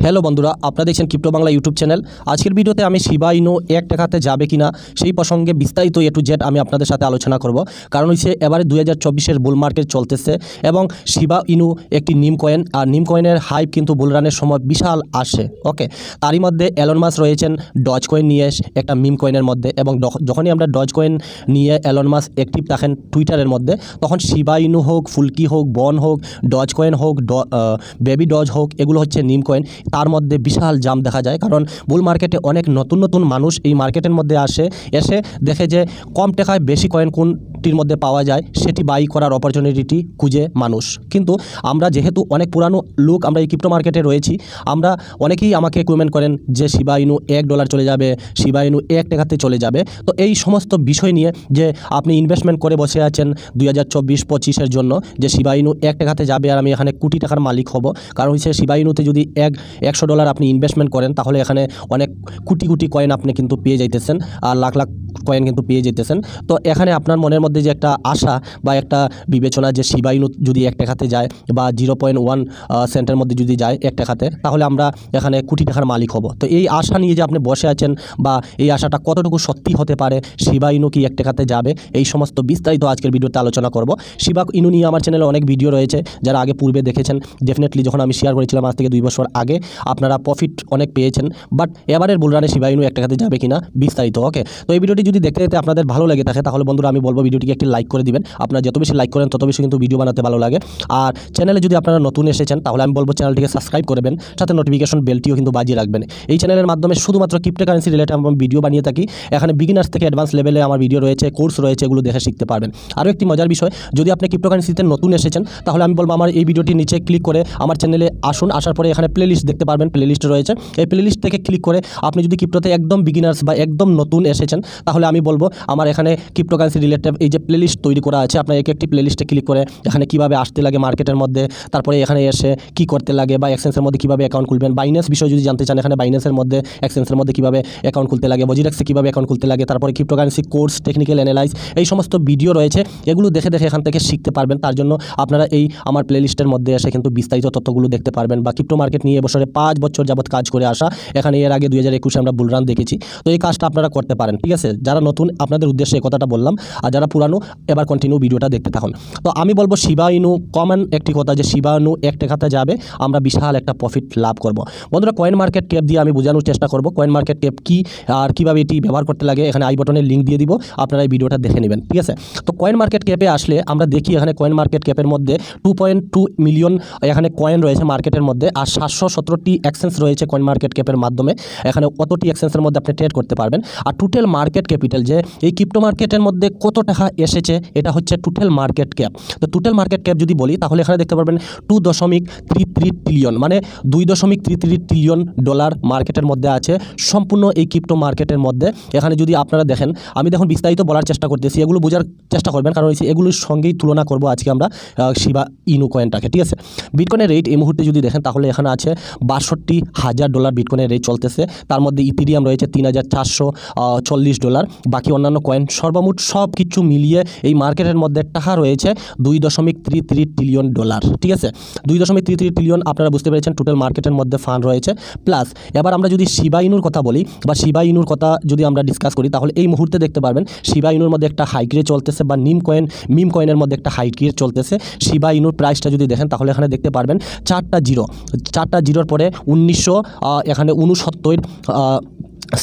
Hello বন্ধুরা, আপনারা দেখছেন ক্রিপ্টো বাংলা ইউটিউব চ্যানেল। আজকের ভিডিওতে আমি শিবা ইনু 1 টাকাতে যাবে কিনা সেই প্রসঙ্গে বিস্তারিত এ টু জেড আমি আপনাদের সাথে আলোচনা করব। কারণ হচ্ছে এবারে 2024-এর বুল মার্কেট চলতেছে এবং শিবা ইনু একটি নিম কয়েন, আর নিম কয়েনের হাইপ কিন্তু বুল রানের সময় বিশাল আসে। ওকে, তারই মধ্যে এলন মাস্ক রয়েছেন ডজ কয়েন নিয়ে একটা মিম কয়েনের মধ্যে, এবং যখনই আমরা ডজ কয়েন নিয়ে এলন মাস্ক অ্যাক্টিভ থাকেন টুইটারের মধ্যে, তখন শিবা ইনু হোক, ফুলকি হোক, বন হোক, ডজ কয়েন হোক, বেবি ডজ হোক, এগুলো হচ্ছে নিম কয়েন। তার মধ্যে বিশাল জাম দেখা যায়, কারণ বুল মার্কেটে অনেক নতুন নতুন মানুষ এই মার্কেটের মধ্যে এসে দেখে যে কম টাকায় বেশি কয়েন কোনটির মধ্যে পাওয়া যায়, সেটি বাই করার অপরচুনিটি খুঁজে মানুষ। কিন্তু আমরা যেহেতু অনেক পুরানো লোক, আমরা এই ক্রিপ্টো মার্কেটে রয়েছি, আমরা অনেকেই আমাকে কমেন্ট করেন যে শিবা ইনু $1 চলে যাবে, শিবা ইনু 1 টাকাতে চলে যাবে। তো এই সমস্ত বিষয় নিয়ে যে আপনি ইনভেস্টমেন্ট করে বসে আছেন 2024-25-এর জন্য যে শিবা ইনু 1 টাকাতে যাবে আর আমি এখানে কোটি টাকার মালিক হব, কারণ হচ্ছে শিবা ইনুতে যদি $100 আপনি ইনভেস্টমেন্ট করেন, তাহলে এখানে অনেক কোটি কোটি কয়েন আপনি কিন্তু পেয়ে যাইতেছেন, আর লাখ লাখ কয়েন কিন্তু পেয়ে যেতেছেন। তো এখানে আপনার মনের মধ্যে যে একটা আশা বা একটা বিবেচনা যে শিবা ইনু যদি 1 টাকাতে যায় বা 0.1 সেন্টের মধ্যে যদি যায় 1 টাকাতে, তাহলে আমরা এখানে কোটি টাকার মালিক হব। তো এই আশা নিয়ে যে আপনি বসে আছেন বা এই আশাটা কতটুকু সত্যি হতে পারে, শিবা ইনু কি 1 টাকাতে যাবে, এই সমস্ত বিস্তারিত আজকের ভিডিওতে আলোচনা করব। শিবা ইনু নিয়ে আমার চ্যানেলে অনেক ভিডিও রয়েছে, যারা আগে পূর্বে দেখেছেন ডেফিনেটলি, যখন আমি শেয়ার করেছিলাম আজ থেকে 2 বছর আগে, আপনারা প্রফিট অনেক পেয়েছেন। বাট এবারের বুলরানে শিবা ইনু 1 টাকাতে যাবে কিনা বিস্তারিত। ওকে, তো এই ভিডিওটি যদি দেখতে দেখতে আপনাদের ভালো লেগে থাকে, তাহলে বন্ধুরা আমি বলবো ভিডিওটিকে একটি লাইক করে দিবেন। আপনারা যত বেশি লাইক করেন তত বেশি কিন্তু ভিডিও বানাতে ভালো লাগে। আর চ্যানেলে যদি আপনারা নতুন এসেছেন, তাহলে আমি বলবো চ্যানেলটিকে সাবস্ক্রাইব করবেন, সাথে নোটিফিকেশন বেলটিও কিন্তু বাজিয়ে রাখবেন। এই চ্যানেলের মাধ্যমে শুধুমাত্র ক্রিপ্টোকারেন্সি রিলেটেড আমি ভিডিও বানিয়ে থাকি। এখানে বিগিনার্স থেকে অ্যাডভান্স লেভেলে আমার ভিডিও রয়েছে, কোর্স রয়েছে, এগুলো দেখে শিখতে পারবেন। আরও একটি মজার বিষয়, যদি আপনি ক্রিপ্টোকারেন্সিতে নতুন এসেছেন, তাহলে আমি বলবো আমার এই ভিডিওটির নিচে ক্লিক করে আমার চ্যানেলে আসুন। আসার পরে এখানে প্লেলিস্ট দেখতে পারবেন, প্লেলিস্ট রয়েছে। এই প্লেলিস্ট থেকে ক্লিক করে আপনি যদি ক্রিপ্টোতে একদম বিগিনার্স বা একদম নতুন এসেছেন, তাহলে আমি বলবো আমার এখানে ক্রিপ্টোকারেন্সি রিলেটেড এই যে প্লেলিস্ট তৈরি করা আছে, আপনার একটি প্লেলিস্টে ক্লিক করে এখানে কীভাবে আসতে লাগে মার্কেটের মধ্যে, তারপরে এখানে এসে কী করতে লাগে, বা এক্সচেঞ্জের মধ্যে কীভাবে অ্যাকাউন্ট খুলবেন, বাইন্যান্স বিষয় যদি জানতে চান, এখানে বাইন্যান্সের মধ্যে এক্সচেঞ্জের মধ্যে কীভাবে অ্যাকাউন্ট খুলতে লাগে, বজিরেক্সে কীভাবে অ্যাকাউন্ট খুলতে লাগে, তারপরে ক্রিপ্টোকারেন্সি কোর্স, টেকনিক্যাল অ্যানালাইজ, এই সমস্ত ভিডিও রয়েছে। এগুলো দেখে দেখে এখান থেকে শিখতে পারবেন। তার জন্য আপনারা এই আমার প্লেলিস্টের মধ্যে এসে কিন্তু বিস্তারিত তথ্যগুলো দেখতে পারবেন। বা ক্রিপ্টো মার্কেট নিয়ে এবছরে 5 বছর যাবত কাজ করে আসা, এখানে এর আগে 2021-এ আমরা বুলরান দেখেছি। তো এই কাজটা আপনারা করতে পারেন, ঠিক আছে? যারা নতুন আপনাদের উদ্দেশ্যে এই কথাটা বললাম, আর যারা পুরানো এবার কন্টিনিউ ভিডিওটা দেখতে থাকুন। তো আমি বলবো শিবা ইনু কমন একটি কথা, যে শিবা ইনু 1 টাকাতে যাবে, আমরা বিশাল একটা প্রফিট লাভ করব। বন্ধুরা, কয়েন মার্কেট ক্যাপ দিয়ে আমি বোঝানোর চেষ্টা করব কয়েন মার্কেট ক্যাপ কি আর কীভাবে এটি ব্যবহার করতে লাগে। এখানে আই বাটনের লিঙ্ক দিয়ে দিব, আপনারা এই ভিডিওটা দেখে নেবেন, ঠিক আছে? তো কয়েন মার্কেট ক্যাপে আসলে আমরা দেখি এখানে কয়েন মার্কেট ক্যাপের মধ্যে 2.2 মিলিয়ন এখানে কয়েন রয়েছে মার্কেটের মধ্যে, আর 717টি এক্সচেঞ্জ রয়েছে কয়েন মার্কেট ক্যাপের মাধ্যমে। এখানে কতটি এক্সচেঞ্জের মধ্যে আপনি ট্রেড করতে পারবেন। আর টোটাল মার্কেট ক্যাপিটাল, যে এই ক্রিপ্টো মার্কেটের মধ্যে কত টাকা এসেছে, এটা হচ্ছে টোটাল মার্কেট ক্যাপ। তো টোটাল মার্কেট ক্যাপ যদি বলি, তাহলে এখানে দেখতে পারবেন 2.33 ট্রিলিয়ন, মানে $2.33 ট্রিলিয়ন মার্কেটের মধ্যে আছে সম্পূর্ণ এই ক্রিপ্টো মার্কেটের মধ্যে। এখানে যদি আপনারা দেখেন, আমি দেখুন বিস্তারিত বলার চেষ্টা করতেছি, এগুলো বোঝার চেষ্টা করবেন, কারণ এগুলোর সঙ্গেই তুলনা করব আজকে আমরা শিবা ইনু কয়েনটাকে, ঠিক আছে? বিটকয়েনের রেট এই মুহূর্তে যদি দেখেন, তাহলে এখানে আছে $62,000 বিটকয়েনের রেট চলতেছে। তার মধ্যে ইথেরিয়াম রয়েছে $3,440, বাকি অন্যান্য কয়েন, সর্বমোট সব কিছু মিলিয়ে এই মার্কেটের মধ্যে টাকা রয়েছে $2.33 ট্রিলিয়ন, ঠিক আছে? 2.33 ট্রিলিয়ন, আপনারা বুঝতে পেরেছেন টোটাল মার্কেটের মধ্যে ফান্ড রয়েছে। প্লাস এবার আমরা যদি শিবা ইনুর কথা বলি বা শিবা ইনুর কথা যদি আমরা ডিসকাস করি, তাহলে এই মুহূর্তে দেখতে পারবেন শিবা ইনুর মধ্যে একটা হাই গ্রেড চলতেছে, বা মিম কয়েনের মধ্যে একটা হাই গ্রেড চলতেছে। শিবা ইনুর প্রাইসটা যদি দেখেন, তাহলে এখানে দেখতে পারবেন 4টা জিরোর পরে 1969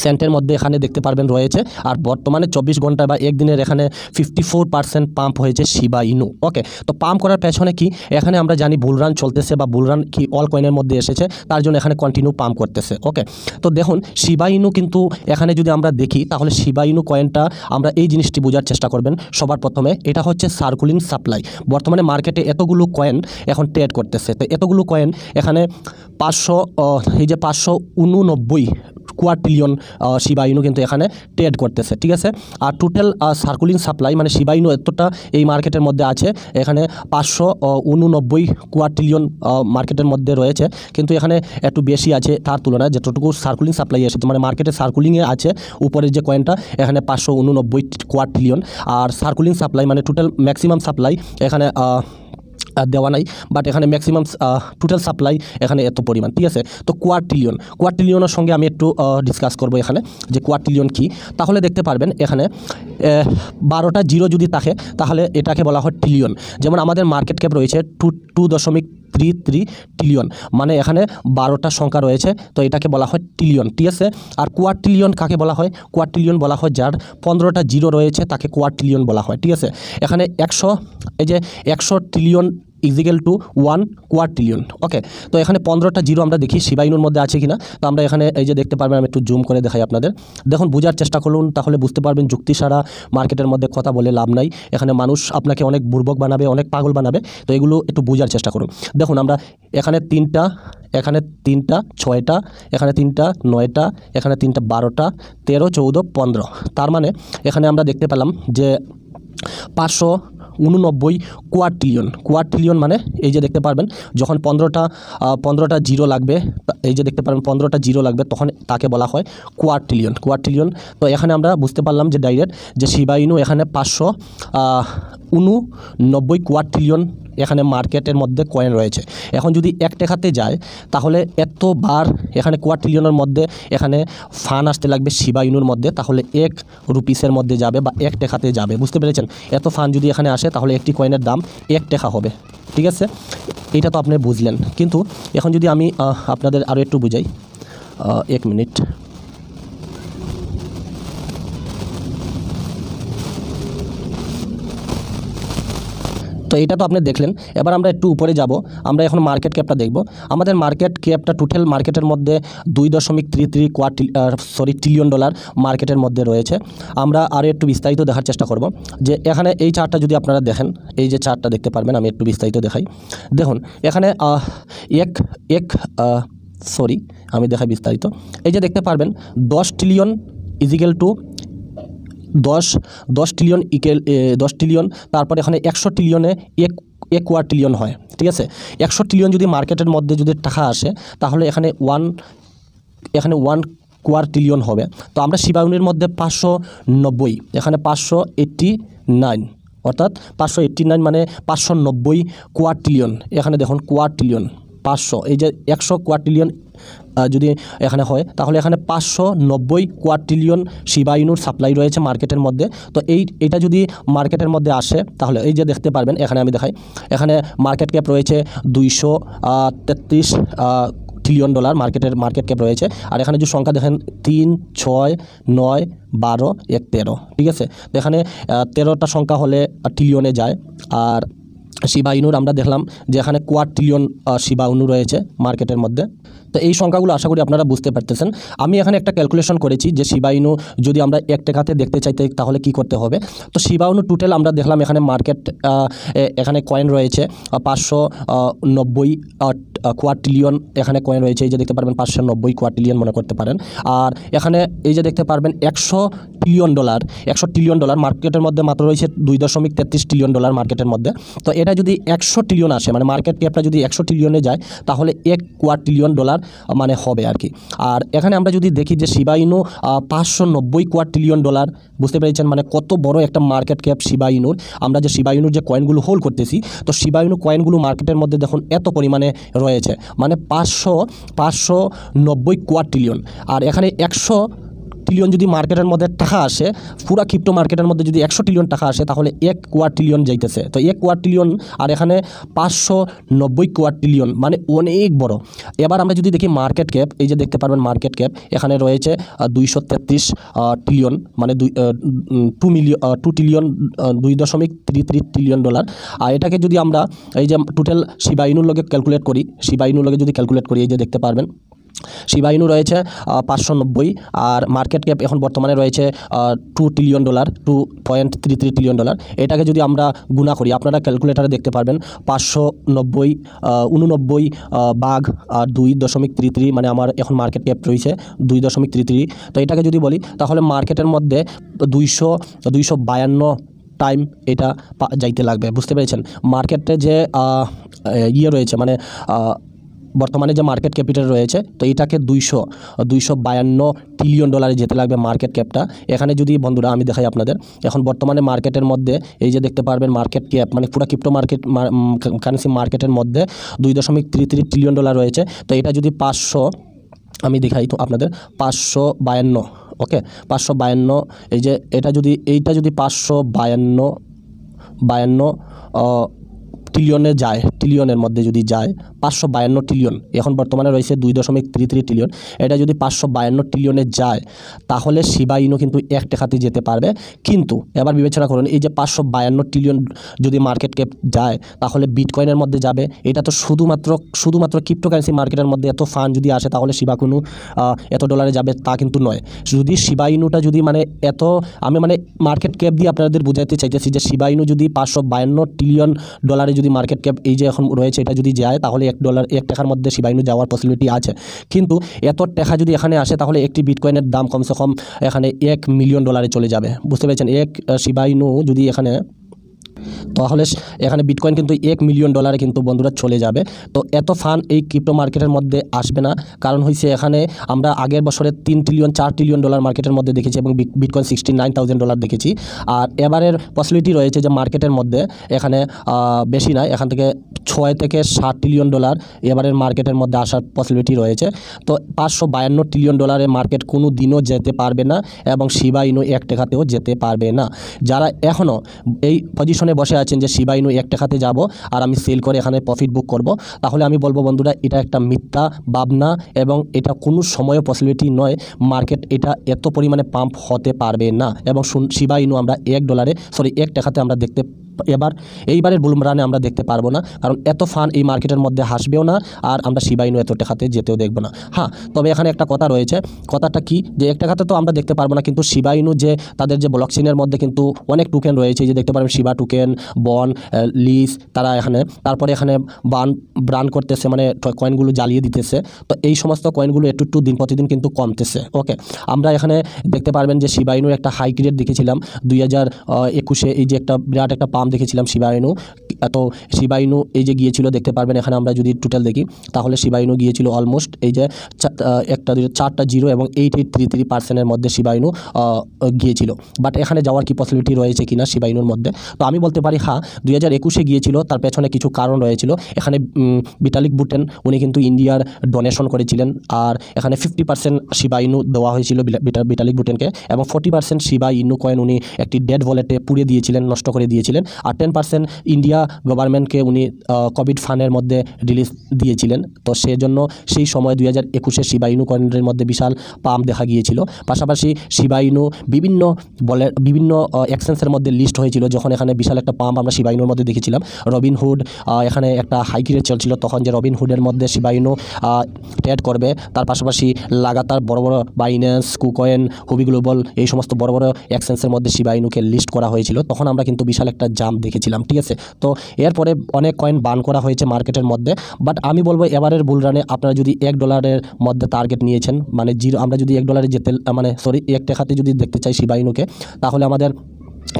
সেন্টের মধ্যে এখানে দেখতে পারবেন রয়েছে। আর বর্তমানে 24 ঘন্টায় বা একদিনের এখানে 54% পাম্প হয়েছে শিবা ইনু। ওকে, তো পাম্প করার পেছনে কি, এখানে আমরা জানি বুলরান চলতেছে বা বুলরান কি অল কয়েনের মধ্যে এসেছে, তার জন্য এখানে কন্টিনিউ পাম্প করতেছে। ওকে, তো দেখুন শিবা ইনু কিন্তু এখানে যদি আমরা দেখি, তাহলে শিবা ইনু কয়েনটা আমরা এই জিনিসটি বোঝার চেষ্টা করবেন। সবার প্রথমে এটা হচ্ছে সার্কুলিং সাপ্লাই। বর্তমানে মার্কেটে এতগুলো কয়েন এখন ট্রেড করতেছে। তো এতগুলো কয়েন এখানে 589 কোয়ার্টিলিয়ন শিবা ইনু কিন্তু এখানে ট্রেড করতেছে, ঠিক আছে? আর টোটাল সার্কুলিং সাপ্লাই, মানে শিবা ইনু এতটা এই মার্কেটের মধ্যে আছে, এখানে 589 কোয়ার্টিলিয়ন মার্কেটের মধ্যে রয়েছে, কিন্তু এখানে একটু বেশি আছে তার তুলনায়। যতটুকু সার্কুলিং সাপ্লাই এসেছে, মানে মার্কেটে সার্কুলিংয়ে আছে উপরের যে কয়েনটা, এখানে 589 কোয়ার্টিলিয়ন। আর সার্কুলিং সাপ্লাই মানে টোটাল ম্যাক্সিমাম সাপ্লাই এখানে দেওয়া নাই, বাট এখানে ম্যাক্সিমাম টোটাল সাপ্লাই এখানে এত পরিমাণ, ঠিক আছে। তো কোয়ার্টিলিয়নের সঙ্গে আমি একটু ডিসকাস করব এখানে যে কোয়ার্টিলিয়ন কি। তাহলে দেখতে পারবেন এখানে 12টা জিরো যদি থাকে তাহলে এটাকে বলা হয় ট্রিলিয়ন। যেমন আমাদের মার্কেট ক্যাপ রয়েছে 2.33 ট্রিলিয়ন, মানে এখানে 12টা সংখ্যা রয়েছে, তো এটাকে বলা হয় ট্রিলিয়ন, ঠিক আছে। আর কোয়ার্টিলিয়ন কাকে বলা হয়? কোয়ার্টিলিয়ন বলা হয় যার 15টা জিরো রয়েছে তাকে কোয়ার্টিলিয়ন বলা হয়, ঠিক আছে। এখানে 100 ট্রিলিয়ন ইজিক্যাল টু 1 কোয়ার্টিলিয়ন, ওকে। তো এখানে 15টা জিরো আমরা দেখি শিবা ইনুর মধ্যে আছে কিনা। তো আমরা এখানে এই যে দেখতে পারবেন, আমি একটু জুম করে দেখাই আপনাদের, দেখুন বোঝার চেষ্টা করুন, তাহলে বুঝতে পারবেন যুক্তি ছাড়া মার্কেটের মধ্যে কথা বলে লাভ নাই। এখানে মানুষ আপনাকে অনেক বুর্বক বানাবে, অনেক পাগল বানাবে, তো এগুলো একটু বোঝার চেষ্টা করুন। দেখুন আমরা এখানে 3টা, এখানে 3টা 6টা, এখানে 3টা 9টা, এখানে 3টা 12টা, 13, 14, 15। তার মানে এখানে আমরা দেখতে পেলাম যে 589 কোয়ার্টিলিয়ন, মানে এই যে দেখতে পারবেন যখন 15টা জিরো লাগবে, এই যে দেখতে পারবেন 15টা জিরো লাগবে, তখন তাকে বলা হয় কোয়ার্টিলিয়ন। তো এখানে আমরা বুঝতে পারলাম যে ডাইরেক্ট যে শিবা ইনু এখানে 589 কোয়ার্টিলিয়ন এখানে মার্কেটের মধ্যে কয়েন রয়েছে। এখন যদি 1 টাকাতে যায় তাহলে এতবার এখানে কোয়ার্টিলিয়নের মধ্যে এখানে ফান আসতে লাগবে শিবা ইনুর মধ্যে, তাহলে 1 রুপিসের মধ্যে যাবে বা 1 টাকাতে যাবে, বুঝতে পেরেছেন। এত ফান যদি এখানে আসে তাহলে একটি কয়েনের দাম 1 টাকা হবে, ঠিক আছে। এটা তো আপনি বুঝলেন, কিন্তু এখন যদি আমি আপনাদের আরও একটু বুঝাই, 1 মিনিট। তো এটা তো আপনি দেখলেন। এবার আমরা একটু উপরে যাব, আমরা এখন মার্কেট ক্যাপটা দেখব। আমাদের মার্কেট ক্যাপটা টোটাল মার্কেটের মধ্যে 2.33 ট্রিলিয়ন ডলার মার্কেটের মধ্যে রয়েছে। আমরা আরও একটু বিস্তারিত দেখার চেষ্টা করব যে এখানে এই চার্টটা যদি আপনারা দেখেন, এই যে চার্টটা দেখতে পারবেন, আমি একটু বিস্তারিত দেখাই। দেখুন এখানে আমি দেখাই বিস্তারিত। এই যে দেখতে পারবেন 10 trillion equal to 10 trillion 10 trillion, তারপরে এখানে 100 ট্রিলিয়নে এক কোয়ার্টিলিয়ন হয়, ঠিক আছে। 100 ট্রিলিয়ন যদি মার্কেটের মধ্যে যদি টাকা আসে তাহলে এখানে 1 কোয়ার্টিলিয়ন হবে। তো আমরা শিবা ইনুর মধ্যে 590, এখানে 589, অর্থাৎ 589 মানে 590 কোয়ার্টিলিয়ন। এখানে দেখুন কোয়ার্টিলিয়ন 500, এই যে 100 কোয়ার্টিলিয়ন যদি এখানে হয় তাহলে এখানে 590 কোয়ার্টিলিয়ন শিবা ইনুর সাপ্লাই রয়েছে মার্কেটের মধ্যে। তো এইটা যদি মার্কেটের মধ্যে আসে তাহলে এই যে দেখতে পারবেন, এখানে আমি দেখাই, এখানে মার্কেট ক্যাপ রয়েছে 233 ট্রিলিয়ন ডলার মার্কেট ক্যাপ রয়েছে। আর এখানে যে সংখ্যা দেখেন 3, 6, 9, 12, 1, 13, ঠিক আছে। তো এখানে 13টা সংখ্যা হলে ট্রিলিয়নে যায়। আর শিবা ইনুর আমরা দেখলাম যে এখানে কোয়ার্টিলিয়ন শিবা ইনু রয়েছে মার্কেটের মধ্যে। তো এই সংখ্যাগুলো আশা করি আপনারা বুঝতে পারতেছেন। আমি এখানে একটা ক্যালকুলেশন করেছি যে শিবা ইনু যদি আমরা 1 টাকাতে দেখতে চাইতে তাহলে কি করতে হবে। তো শিবা ইনু টোটাল আমরা দেখলাম এখানে মার্কেট এখানে কয়েন রয়েছে 590 কোয়ার্টিলিয়ন, এখানে কয়েন রয়েছে, এই যে দেখতে পারবেন 590 কোয়ার্টিলিয়ন মনে করতে পারেন। আর এখানে এই যে দেখতে পারবেন 100 ট্রিলিয়ন ডলার মার্কেটের মধ্যে মাত্র রয়েছে 2.33 ট্রিলিয়ন ডলার মার্কেটের মধ্যে। তো এটা যদি 100 ট্রিলিয়ন আসে, মানে মার্কেট ক্যাপটা যদি 100 ট্রিলিয়নে যায় তাহলে 1 কোয়ার্টিলিয়ন ডলার মানে হবে আর কি। আর এখানে আমরা যদি দেখি যে শিবা ইনু 590 কোয়ার্টিলিয়ন ডলার, বুঝতে পেরেছেন মানে কত বড় একটা মার্কেট ক্যাপ শিবা ইনুর। আমরা যে শিবা ইনুর যে কয়েনগুলো হোল্ড করতেছি, তো শিবা ইনু কয়েনগুলো মার্কেটের মধ্যে দেখুন এত পরিমাণে রয়েছে, মানে 590 কোয়ার্টিলিয়ন। আর এখানে 100 ট্রিলিয়ন যদি মার্কেটের মধ্যে টাকা আসে, পুরা ক্রিপ্টো মার্কেটের মধ্যে যদি 100 ট্রিলিয়ন টাকা আসে তাহলে 1 কোয়ার্টিলিয়ন যাইতেছে। তো 1 কোয়ার্টিলিয়ন আর এখানে 590 কোয়ার্টিলিয়ন, মানে অনেক বড়। এবার আমরা যদি দেখি মার্কেট ক্যাপ, এই যে দেখতে পারবেন মার্কেট ক্যাপ এখানে রয়েছে 233 ট্রিলিয়ন, মানে 2 ট্রিলিয়ন 2.33 ট্রিলিয়ন ডলার। আর এটাকে যদি আমরা এই যে টোটাল শিবা ইনুর লগে ক্যালকুলেট করি, এই যে দেখতে পারবেন শিবা ইনু রয়েছে 590, আর মার্কেট ক্যাপ এখন বর্তমানে রয়েছে 2 ট্রিলিয়ন ডলার, 2.33 ট্রিলিয়ন ডলার। এটাকে যদি আমরা গুণা করি, আপনারা ক্যালকুলেটারে দেখতে পারবেন 589 ভাগ 2.33, মানে আমার এখন মার্কেট ক্যাপ রয়েছে 2.33। তো এটাকে যদি বলি তাহলে মার্কেটের মধ্যে 252 টাইম এটা যাইতে লাগবে, বুঝতে পেরেছেন। মার্কেটে যে রয়েছে, মানে বর্তমানে যে মার্কেট ক্যাপিটাল রয়েছে, তো এটাকে 252 ট্রিলিয়ন ডলারে যেতে লাগবে মার্কেট ক্যাপটা। এখানে যদি বন্ধুরা আমি দেখাই আপনাদের, এখন বর্তমানে মার্কেটের মধ্যে এই যে দেখতে পারবেন মার্কেট ক্যাপ মানে পুরো ক্রিপ্টো মার্কেট কারেন্সি মার্কেটের মধ্যে 2.33 ট্রিলিয়ন ডলার রয়েছে। তো এটা যদি 500 আমি দেখাই তো আপনাদের 552, ওকে 552, এই যে এইটা যদি 552 ট্রিলিয়নে যায়, ট্রিলিয়নের মধ্যে যদি যায় 552 ট্রিলিয়ন, এখন বর্তমানে রয়েছে 2.33 ট্রিলিয়ন, এটা যদি 552 ট্রিলিয়নে যায় তাহলে শিবা ইনু কিন্তু এক টাকাতে যেতে পারবে। কিন্তু এবার বিবেচনা করুন, এই যে 552 ট্রিলিয়ন যদি মার্কেট ক্যাপ যায় তাহলে বিটকয়েনের মধ্যে যাবে। এটা তো শুধুমাত্র ক্রিপ্টোকারেন্সি মার্কেটের মধ্যে এত ফান্ড যদি আসে তাহলে শিবা ইনু এত ডলারে যাবে তা কিন্তু নয়। যদি শিবা ইনুটা যদি মানে এত, আমি মানে মার্কেট ক্যাপ দিয়ে আপনাদের বোঝাতে চাইতেছি যে শিবা ইনু যদি 552 ট্রিলিয়ন ডলারে যদি মার্কেট ক্যাপ এই যে এখন রয়েছে এটা যদি যায় তাহলে এক টাকার মধ্যে শিবা ইনু যাওয়ার পসিবিলিটি আছে। কিন্তু এত টাকা যদি এখানে আসে তাহলে একটি বিটকয়েনের দাম কমসে কম এখানে $1 মিলিয়ন চলে যাবে, বুঝতে পেরেছেন। এক শিবা ইনু যদি এখানে, তাহলে এখানে বিটকয়েন কিন্তু $1 মিলিয়ন কিন্তু বন্ধুরা চলে যাবে। তো এত ফান্ড এই ক্রিপ্টো মার্কেটের মধ্যে আসবে না, কারণ হয়েছে এখানে আমরা আগের বছরে 3 ট্রিলিয়ন 4 ট্রিলিয়ন ডলার মার্কেটের মধ্যে দেখেছি এবং বিটকয়েন $69,000 দেখেছি। আর এবারের পসিবিলিটি রয়েছে যে মার্কেটের মধ্যে এখানে বেশি নয়, এখান থেকে 6 থেকে 7 ট্রিলিয়ন ডলার এবারের মার্কেটের মধ্যে আসার পসিবিলিটি রয়েছে। তো 552 ট্রিলিয়ন ডলারের মার্কেট কোনো দিনও যেতে পারবে না এবং শিবা ইনু এক টাকাতেও যেতে পারবে না। যারা এখনও এই পজিশনে বসে আছেন যে শিবা ইনু এক টাকাতে যাব আর আমি সেল করে এখানে প্রফিট বুক করব, তাহলে আমি বলবো বন্ধুরা এটা একটা মিথ্যা ভাবনা এবং এটা কোনো সময় পসিবিলিটি নয়। মার্কেট এটা এত পরিমাণে পাম্প হতে পারবে না এবং শিবা ইনু আমরা এক টাকাতে আমরা দেখতে এইবারের বুল রানে আমরা দেখতে পারবো না, কারণ এত ফান্ড এই মার্কেটের মধ্যে হাসবেও না আর আমরা শিবা ইনু এত টাকাতে যেতেও দেখবো না। হ্যাঁ, তবে এখানে একটা কথা রয়েছে, কথাটা কি যে এক টাকাতে তো আমরা দেখতে পারবো না, কিন্তু শিবা ইনু যে তাদের যে ব্লকচেইনের মধ্যে কিন্তু অনেক টোকেন রয়েছে, যে দেখতে পারবেন শিবা টোকেন, বন, লিস, তারা এখানে তারপরে এখানে ব্রান করতেছে, মানে কয়েনগুলো জ্বালিয়ে দিতেছে। তো এই সমস্ত কয়েনগুলো একটু দিন প্রতিদিন কিন্তু কমতেছে। ওকে, আমরা এখানে দেখতে পারবেন যে শিবা ইনুর একটা হাই গ্রেড দেখেছিলাম 2021-এ, এই যে একটা বিরাট একটা পাম্প দেখেছিলাম শিবা ইনু। তো শিবা ইনু এই যে গিয়েছিল দেখতে পারবেন এখানে আমরা যদি টোটাল দেখি তাহলে শিবা ইনু গিয়েছিল অলমোস্ট এই যে 4টা জিরো এবং 8833% মধ্যে শিবা ইনু গিয়েছিল। বাট এখানে যাওয়ার কি পসিবিলিটি রয়েছে কিনা শিবা ইনুর মধ্যে, তো আমি বলতে পারি হ্যাঁ 2021-এ গিয়েছিল, তার পেছনে কিছু কারণ রয়েছিল। এখানে ভিটালিক বুটেন উনি কিন্তু ইন্ডিয়ার ডোনেশন করেছিলেন, আর এখানে 50% শিবা ইনু দেওয়া হয়েছিল ভিটালিক বুটেনকে এবং 40% শিবা ইনু কয়েন উনি একটি ডেড ওয়ালেটে পুড়ে দিয়েছিলেন, নষ্ট করে দিয়েছিলেন, আর 10% ইন্ডিয়া গভর্নমেন্টকে উনি কোভিড ফান্ডের মধ্যে রিলিজ দিয়েছিলেন। তো সেজন্য সেই সময় 2021-এ শিবা ইনু কয়েনের মধ্যে বিশাল পাম্প দেখা গিয়েছিল। পাশাপাশি শিবা ইনু বিভিন্ন এক্সচেঞ্জের মধ্যে লিস্ট হয়েছিল, যখন এখানে বিশাল একটা পাম্প আমরা শিবা ইনুর মধ্যে দেখেছিলাম। রবিনহুড এখানে একটা হাই গ্রেড চলছিল তখন, যে রবিনহুডের মধ্যে শিবা ইনু ট্রেড করবে। তার পাশাপাশি লাগাতার বড় বড় বাইন্যান্স, কুকয়েন, হুবি গ্লোবাল এই সমস্ত বড় বড় এক্সচেঞ্জের মধ্যে শিবা ইনুকে লিস্ট করা হয়েছিল। তখন আমরা কিন্তু বিশাল একটা জাম্প দেখেছিলাম, ঠিক আছে। তো এরপরে অনেক কয়েন বান করা হয়েছে মার্কেটের মধ্যে। বাট আমি বলবো এবারের বুল রানে আপনারা যদি $1 মধ্যে টার্গেট নিয়েছেন, মানে আমরা যদি $1 যেতে এক টাকাতে যদি দেখতে চাই শিবা ইনুকে, তাহলে আমাদের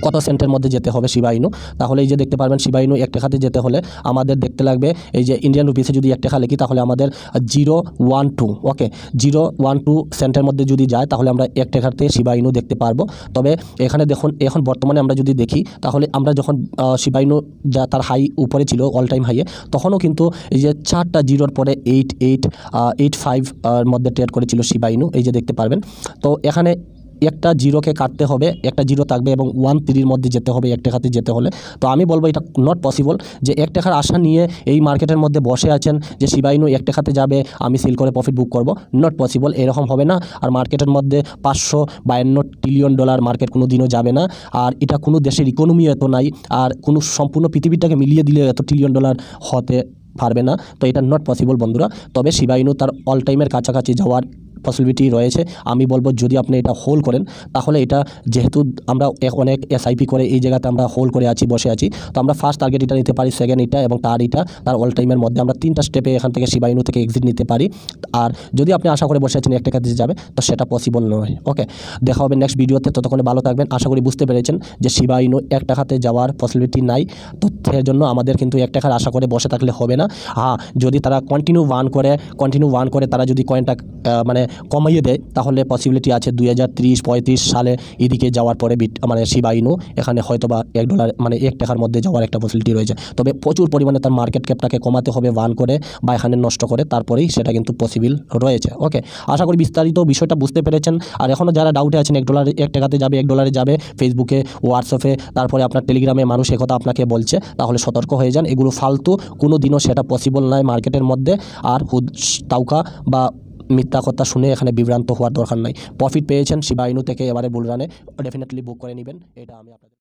কত সেন্টের মধ্যে যেতে হবে শিবা ইনু, তাহলে এই যে দেখতে পারবেন শিবা ইনু এক টাকাতে যেতে হলে আমাদের দেখতে লাগবে এই যে ইন্ডিয়ান রুপিসে যদি 1 টাকা লিখি তাহলে আমাদের 0.12, ওকে 0.12 সেন্টের মধ্যে যদি যায় তাহলে আমরা 1 টাকাতে শিবা ইনু দেখতে পারবো। তবে এখানে দেখুন এখন বর্তমানে আমরা যদি দেখি তাহলে আমরা যখন শিবা ইনু যা তার হাই উপরে ছিল অল টাইম হাইয়ে, তখনও কিন্তু এই যে 4টা জিরোর পরে 8885 মধ্যে ট্রেড করেছিল শিবা ইনু, এই যে দেখতে পারবেন। তো এখানে একটা জিরোকে কাটতে হবে, একটা জিরো থাকবে এবং 13 মধ্যে যেতে হবে 1 টাকাতে যেতে হলে। তো আমি বলবো এটা নট পসিবল যে 1 টাকার আশা নিয়ে এই মার্কেটের মধ্যে বসে আছেন যে শিবা ইনু 1 টাকাতে যাবে, আমি সেল করে প্রফিট বুক করব, নট পসিবল, এরকম হবে না। আর মার্কেটের মধ্যে $552 ট্রিলিয়ন মার্কেট কোনো দিনও যাবে না, আর এটা কোনো দেশের ইকোনমি এত নাই, আর কোনো সম্পূর্ণ পৃথিবীটাকে মিলিয়ে দিলে এত $1 ট্রিলিয়ন হতে পারবে না। তো এটা নট পসিবল বন্ধুরা। তবে শিবা ইনু তার অল টাইমের কাছাকাছি যাওয়ার পসিবিলিটি রয়েছে। আমি বলবো যদি আপনি এটা হোল্ড করেন তাহলে এটা যেহেতু আমরা অনেক এসআইপি করে এই জায়গাতে আমরা হোল্ড করে আছি, বসে আছি, তো আমরা ফার্স্ট টার্গেট এটা নিতে পারি, সেকেন্ড এটা এবং তার এটা, তার অল টাইমের মধ্যে আমরা 3টা স্টেপে এখান থেকে শিবা ইনু থেকে এক্সিট নিতে পারি। আর যদি আপনি আশা করে বসে আছেন 1 টাকা দিয়ে যাবে, তো সেটা পসিবল নয়। ওকে, দেখা হবে নেক্সট ভিডিওতে, ততক্ষণে ভালো থাকবেন। আশা করি বুঝতে পেরেছেন যে শিবা ইনু 1 টাকাতে যাওয়ার পসিবিলিটি নাই। তো এর জন্য আমাদের কিন্তু 1 টাকার আশা করে বসে থাকলে হবে না। হ্যাঁ, যদি তারা কন্টিনিউ ওয়ান করে তারা যদি কয়েনটা মানে কমাইয়ে দেয়, তাহলে পসিবিলিটি আছে 2030-35 সালে এদিকে যাওয়ার পরে মানে শিবা ইনু এখানে হয়তো বা $1 মানে 1 টাকার মধ্যে যাওয়ার একটা পসিবিলিটি রয়েছে। তবে প্রচুর পরিমাণে তার মার্কেট ক্যাপটাকে কমাতে হবে ওয়ান করে বা এখানে নষ্ট করে, তারপরেই সেটা কিন্তু পসিবল রয়েছে। ওকে, আশা করি বিস্তারিত বিষয়টা বুঝতে পেরেছেন। আর এখনও যারা ডাউটে আছেন $1 টাকাতে যাবে, $1 যাবে, ফেসবুকে, হোয়াটসঅ্যাপে, তারপরে আপনার টেলিগ্রামে মানুষ একথা আপনাকে বলছে, তাহলে সতর্ক হয়ে যান। এগুলো ফালতু, কোনো দিনও সেটা পসিবল নয় মার্কেটের মধ্যে। আর তাউকা বা মিথ্যা কথা শুনে এখানে বিভ্রান্ত হওয়ার দরকার নাই। প্রফিট পেয়েছেন শিবা ইনু থেকে এবারে বুল রানে, ডেফিনেটলি বুক করে নেবেন, এটা আমি আপনাদের